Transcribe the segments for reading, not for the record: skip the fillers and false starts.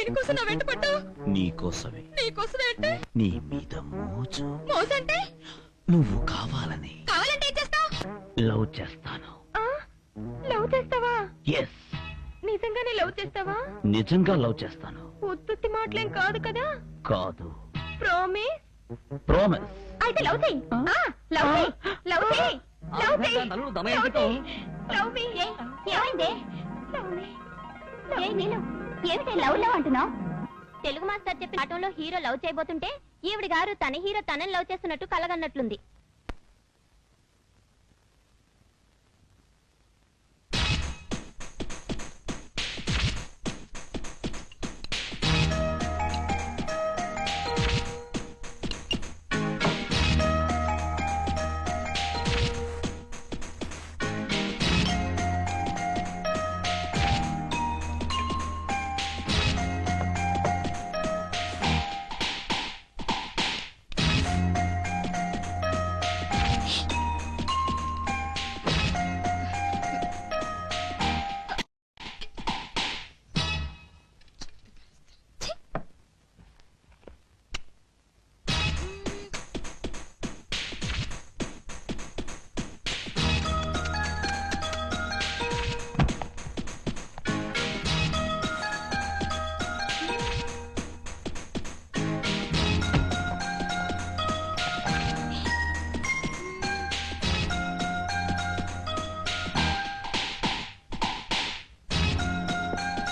దేనికోసం నా వెంట పడ్డావు? నీకోసమే. నీకోసమే అంటే? నీ మీద మోజు. మోజంటే? నువ్వు కావాలని. కావాలంటే ఏం చేస్తావు? లవ్ చేస్తాను. లవ్ చేస్తావా? ఎస్. నిజంగానే లవ్ చేస్తావా? నిజంగా లవ్ చేస్తాను. ఉత్తుత్తి మాటలేం కాదు కదా? కాదు. ప్రామిస్? ప్రామిస్. అయితే లవ్ చెయ్యి. లవ్ చెయ్యి. లవ్ చెయ్యి. లవ్ చెయ్యి. లవ్ మీ. ఏమైంది? ఏమిటి లవ్ లవ్ అంటున్నావు? తెలుగు మాస్టర్ చెప్పిన పాఠంలో హీరో లవ్ చేయబోతుంటే ఈవిడ గారు తన హీరో తనని లవ్ చేస్తున్నట్టు కలగన్నట్లుంది.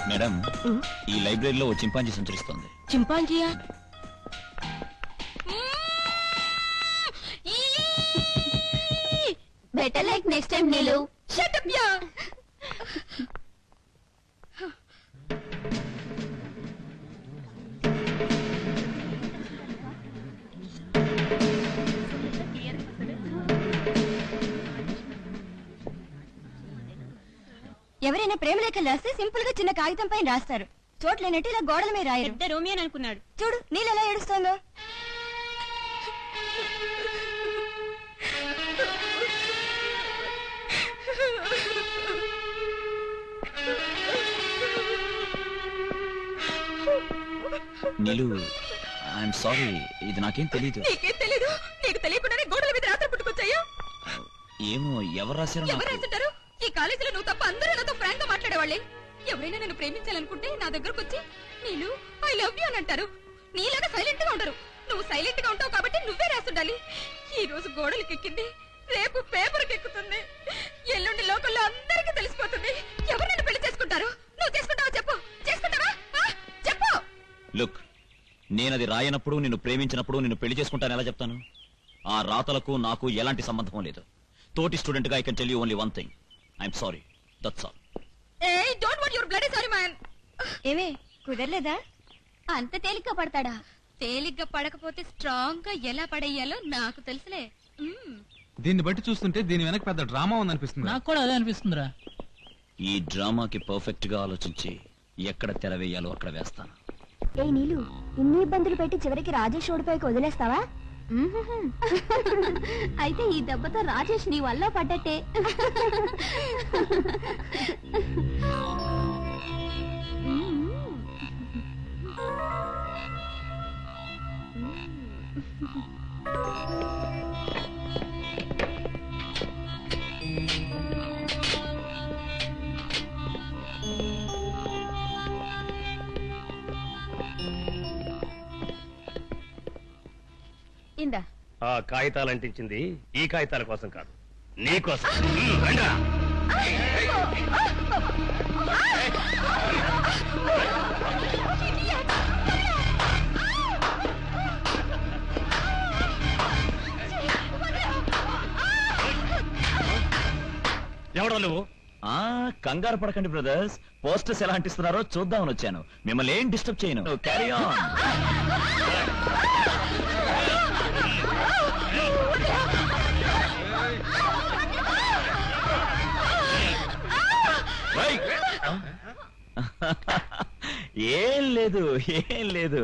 మేడం, ఈ లైబ్రరీలో ఓ చింపాంజీ సంచరిస్తోంది. చింపాంజీయా? బెటర్ లైక్ నెక్స్ట్ టైం నీలు. షట్ అప్ యా. ఎవరైనా ప్రేమ లేఖలు రాస్తే సింపుల్ గా చిన్న కాగితం పైన రాస్తారు. చోట్లేనట్టు ఇలా గోడల మీద రాయరు. పెద్ద రోమియన్ అనుకున్నాడు. చూడు నీళ్ళు ఎలా ఏడుస్తోందో. నీలు, ఐఎమ్ సారీ, ఇది నాకేం తెలీదు. నీకేం తెలీదు? నీకు తెలియకుండానే గోడల మీద రాత్రి పుట్టుకొచ్చాయా? ఏమో, ఎవరు రాశారో. ఎవరు రాసింటారు? ఈ కాలేజీలో నువ్వు తప్ప అందరూ నాతో ఫ్రాంక్ గా మాట్లాడేవాళ్ళే. ఎవరైనా నన్ను ప్రేమించాలనుకుంటే నా దగ్గరకు వచ్చి నీలు ఐ లవ్ యూ అని అంటారు. నీలాగా సైలెంట్ గా ఉంటారు. నువ్వు సైలెంట్ గా ఉంటావు కాబట్టి నువ్వే రాసుండాలి. ఈ రోజు గోడలకు ఎక్కింది, రేపు పేపర్కి ఎక్కుతుంది, ఎల్లుండి లోకల్లో అందరికీ తెలిసిపోతుంది. ఎవరు నన్ను పెళ్లి చేసుకుంటారు? నువ్వు చేసుకుంటావా? చెప్పు. చేసుకుంటావా? చెప్పు. లుక్, నేనది రాయనప్పుడు, నిన్ను ప్రేమించినప్పుడు నిన్ను పెళ్లి చేసుకుంటాను ఎలా చెప్తాను? ఆ రాతలకు నాకు ఎలాంటి సంబంధం లేదు. తోటి స్టూడెంట్ గా I can tell you only one thing. I'm sorry, that's all. ఏయ్, don't want your bloody sorry man. ఏమే కుదరలేదా? అంత తేలిగ్గా పడతాడా? తేలిగ్గా పడకపోతే స్ట్రాంగ్ గా ఎలా పడేయాలో నాకు తెలుసులే. దీన్ని బట్టి చూస్తుంటే దీని వెనక పెద్ద డ్రామా ఉందనిపిస్తుంది. నాకు కూడా అదే అనిపిస్తుందిరా. ఈ డ్రామాకి పర్ఫెక్ట్ గా ఆలోచించి ఎక్కడ తెర వేయాలో అక్కడ వేస్తాను. ఏ నీలు, ఇన్ని ఇబ్బందులు పెట్టి చివరికి రాజేష్ ఓడిపోయి వదిలేస్తావా? అయితే ఈ దెబ్బతో రాజేష్ నీ వల్ల పడ్డట్టే. ఇందా ఆ కాగితాలు అంటించింది ఈ కాగితాల కోసం కాదు, నీ కోసం. రండా. ఎవడో నువ్వు? కంగారు పడకండి బ్రదర్స్, పోస్టర్స్ ఎలా అంటిస్తున్నారో చూద్దామని వచ్చాను. మిమ్మల్ని ఏం డిస్టర్బ్ చేయను. Carry on. ఏం లేదు, ఏం లేదు.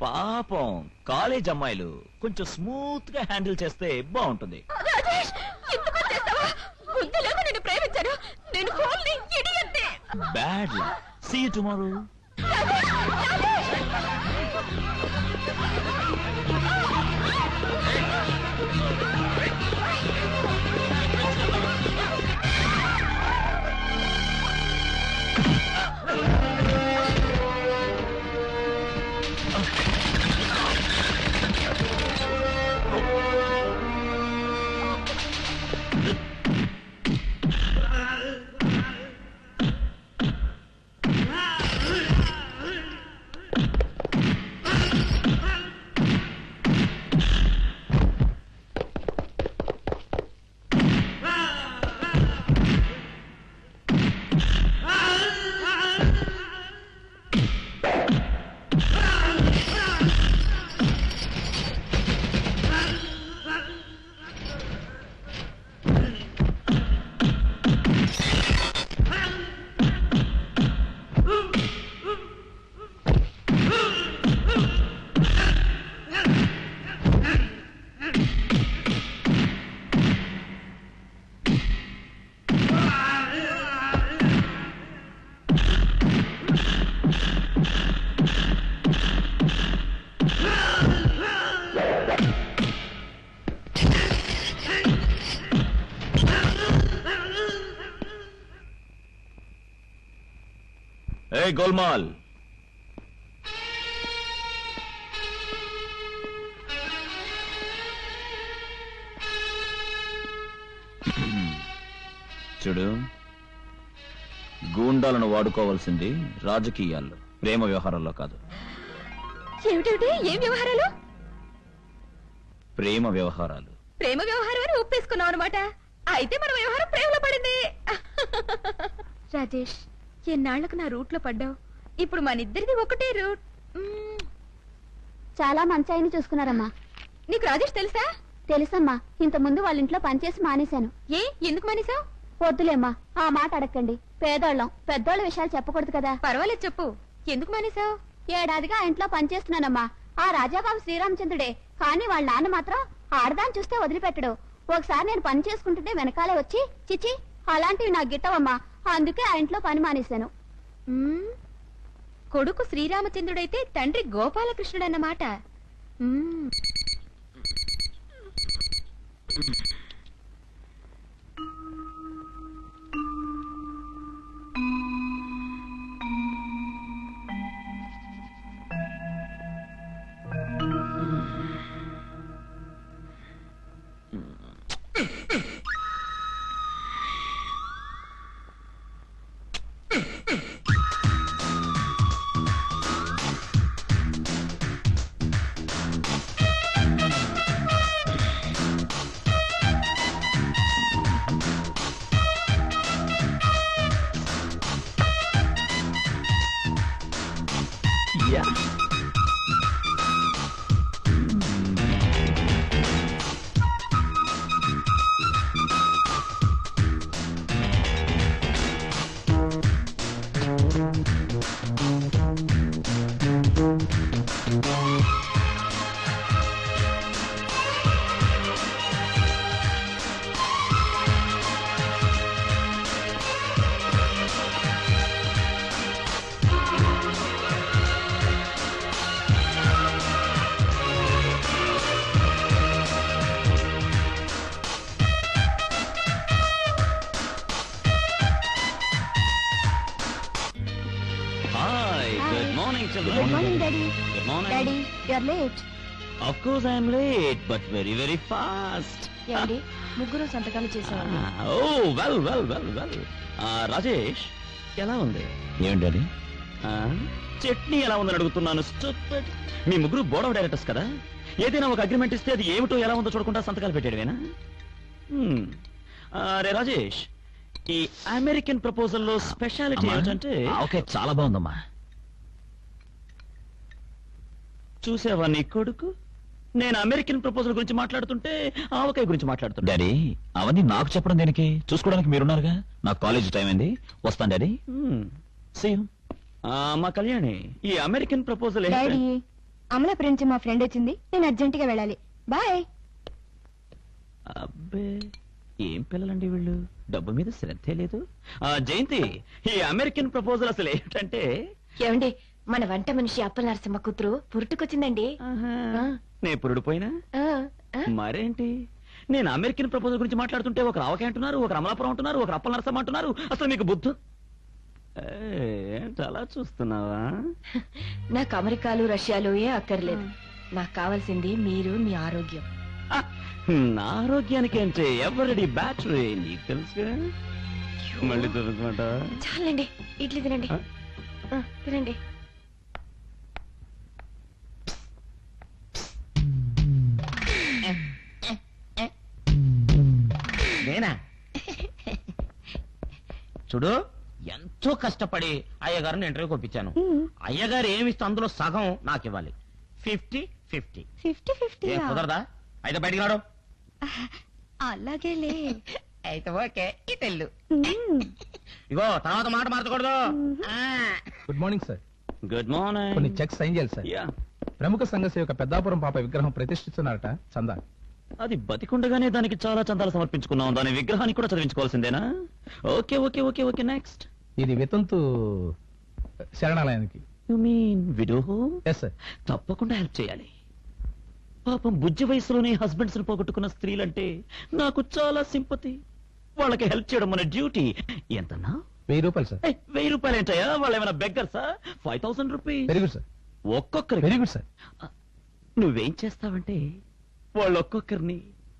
పాపం కాలేజ్ అమ్మాయిలు కొంచెం స్మూత్ గా హ్యాండిల్ చేస్తే బాగుంటుంది. Bad See you tomorrow. Hey, Golmaal. చూడు, గూండాలను వాడుకోవాల్సింది రాజకీయాల్లో, ప్రేమ వ్యవహారాల్లో కాదు. ఏమిటేమిటి? ఏం వ్యవహారాలు? ప్రేమ వ్యవహారాలు. ప్రేమ వ్యవహారాన్ని ఒప్పేసుకున్నావు అనమాట. అయితే మన వ్యవహారం ప్రేమలో పడింది. రాజేష్, ఎన్నాళ్లకు నా రూట్ లో పడ్డావు. ఇప్పుడు మన ఇద్దరిది ఒకటే రూట్. చాలా మంచి ఆయన చూసుకున్నారమ్మా. నీకు రాజేష్ తెలుసా? తెలుసమ్మా, ఇంత ముందు వాళ్ళ ఇంట్లో పనిచేసి మానేశాను. ఏ, ఎందుకు మానేశావు? వద్దులేమ్మా, ఆ మాట అడగండి. పేదోళ్ళం, పెద్దోళ్ళ విషయాలు చెప్పకూడదు కదా. పర్వాలేదు, చెప్పు. ఎందుకు మానేశావు? ఏడాదిగా ఆ ఇంట్లో పనిచేస్తున్నానమ్మా. ఆ రాజాబాబు శ్రీరామచంద్రుడే, కానీ వాళ్ళ నాన్న మాత్రం ఆడదాన్ని చూస్తే వదిలిపెట్టడు. ఒకసారి నేను పని చేసుకుంటుంటే వెనకాలే వచ్చి చిచి అలాంటివి నాకు గిట్టవమ్మా, అందుకే ఆ ఇంట్లో పని మానేశాను. కొడుకు శ్రీరామచంద్రుడైతే తండ్రి గోపాలకృష్ణుడు అన్నమాట. Good morning, Daddy. Good morning. Daddy, you're late. Of course I am late, but very, very fast. ఏమండి, ముగ్గురు సంతకాలు చేసేవాళ్ళు. Oh, well. రాజేష్, ఎలా ఉంది? ఏమిటి అది? చట్నీ ఎలా ఉందని అడుగుతున్నాను. Stupid. మీ ముగ్గురు బోర్డ్ ఆఫ్ డైరెక్టర్స్ కదా, ఏదైనా ఒక అగ్రిమెంట్ ఇస్తే అది ఏమిటో ఎలా ఉందో చూడకుండా సంతకాలు పెట్టేయడమేనా? రే రాజేష్, ఈ అమెరికన్ ప్రపోజల్ లో స్పెషాలిటీ ఏంటంటే... ఓకే, చాలా బాగుందమ్మా. చూసావా నీ కొడుకు, నేను అమెరికన్ ప్రపోజల్ గురించి మాట్లాడుతుంటే ఆవకాయ గురించి మాట్లాడుతున్నా. డాడీ, అవన్నీ నాకు చెప్పడం దేనికి? చూసుకోవడానికి మీరున్నారుగా. నాకు కాలేజ్ టైం అయింది, వస్తాను డాడీ. మా కళ్యాణి, ఈ అమెరికన్ ప్రపోజల్ డాడీ, అమలాపురం నుంచి మా ఫ్రెండ్ వచ్చింది, నేను అర్జెంట్ గా వెళ్ళాలి. బాయ్. అబ్బే, ఏం పిల్లలండి వీళ్ళు, డబ్బు మీద శ్రద్ధే లేదు. జయంతి, ఈ అమెరికన్ ప్రపోజల్ అసలు ఏంటంటే... ఏమండి, మన వంట మనిషి అప్పల నరసింహ కూతురు పురుటుకొచ్చిందండి. నేను పురుడు పోయినా మరేంటి? నేను అమెరికన్ ప్రపోజల్ గురించి మాట్లాడుతుంటే ఒక రావకే అంటున్నారు, ఒక అమలాపురం అంటున్నారు, ఒక అప్పల నరసమ్మ అంటున్నారు. అసలు మీకు బుద్ధు ఏంటి అలా చూస్తున్నావా? నాకు అమెరికాలు రష్యాలు ఏ అక్కర్లేదు. నాకు కావాల్సింది మీరు, మీ ఆరోగ్యం. నా ఆరోగ్యానికి అంటే ఎవరిడి బ్యాటరీ నీకు తెలుసుగా. మళ్ళీ చూపించమాట. చాలండి, ఇడ్లీ తినండి. తినండి. నేనా? చూడు, ఎంతో కష్టపడి అయ్యగారిని ఇంటర్వ్యూకి ఒప్పించాను. అయ్యగారు ఏమిస్తే అందులో సగం నాకు ఇవ్వాలి. 50-50. 50-50 ఏం కుదరదా? అయితే బయటికి రాడు. అలాగేలే. అయితే ఓకే, ఇటెళ్ళు. ఇగో తర్వాత మాట మార్చకూడదు. Good morning sir. Good morning. కొన్ని చెక్స్ సైన్ చేయాలి సార్. యా, ప్రముఖ సంఘ సేవక పెద్దాపురం పాప విగ్రహం ప్రతిష్ఠిస్తున్నారట. చందా. అది బతికుండగానే దానికి చాలా చందాలు సమర్పించుకున్నాం. దాని విగ్రహానికి కూడా చదివించుకోవాల్సిందేనా? Okay okay okay okay next. ఇది వితంతు శరణాలయానికి. You mean widow? Yes sir. తప్పకుండా హెల్ప్ చేయాలి. పాపం బుజ్జి వయసులోనే హస్బెండ్స్ ని పోగొట్టుకున్న స్త్రీలంటే నాకు చాలా సింపతి. వాళ్ళకి హెల్ప్ చేయడం మన డ్యూటీ. ఎంతన్నా? 1000 రూపాయలు సార్. 1000 రూపాయలు ఏంటయ్యా? వాళ్ళు ఏమైనా బెగ్గర్సా? 5000 రూపీస్ వెరీ గుడ్ సార్. ఒక్కొక్కరికి. Very good sir. నువ్వేం చేస్తావంటే వాళ్ళు ఒక్కొక్కరిని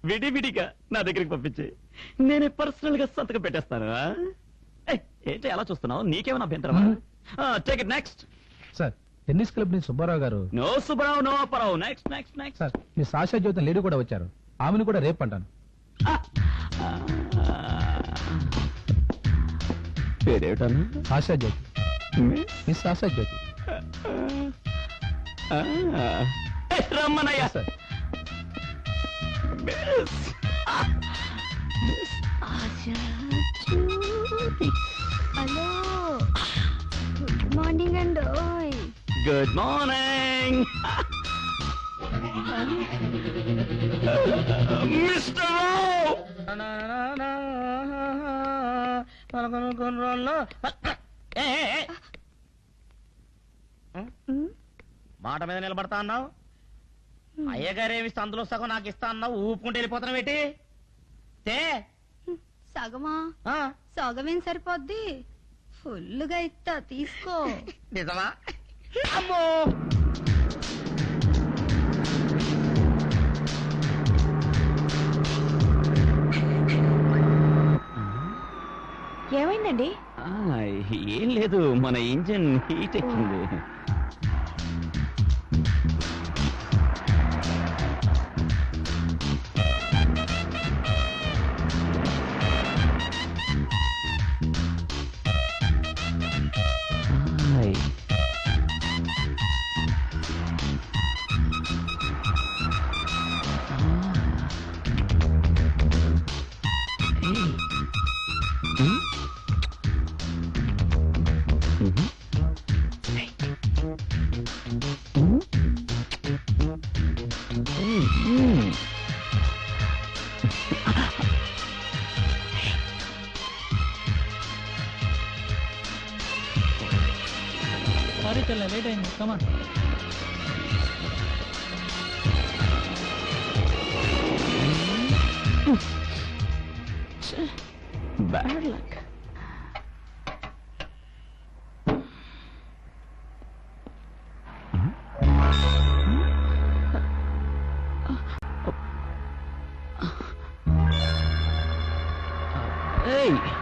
విడివిడిగా నా దగ్గరికి పంపించే, నేనే పర్సనల్ గా సంతకం పెట్టేస్తాను. ఏంటి అలా చూస్తున్నావు? నీకేమైనా అభ్యంతరమా? Take it next. Sir, tennis club నుంచి సుబ్బారావు గారు. No Subbarao, no Apparao. Next next next. Sir, మీ సాక్షా జ్యోతి లేడీ కూడా వచ్చారు. ఆమెను కూడా రేపు అంటాను. పేరేటన్నా? ఆశా జ్యోతి. మిస్ ఆశా జ్యోతి. రమ్మనయ్యా. సార్, హలో, గుడ్ మార్నింగ్ అండి. గుడ్ మార్నింగ్ మిస్టర్ మాట మీద నిలబడతా అన్నావు. అయ్యగారు ఏమిస్తే అందులో సగం నాకు ఇస్తా అన్నావు. ఊపుకుంటూ వెళ్ళిపోతున్నావు ఏంటి? సగమా? ఆ, సగమేం సరిపోద్ది, ఫుల్లుగా ఇస్తా, తీసుకో. నిజమా? అమ్మో, ఏమైందండి? ఏం లేదు, మన ఇంజిన్ హీట్ ఎక్కింది. లేట్ అయింది. కమాన్. Bad luck.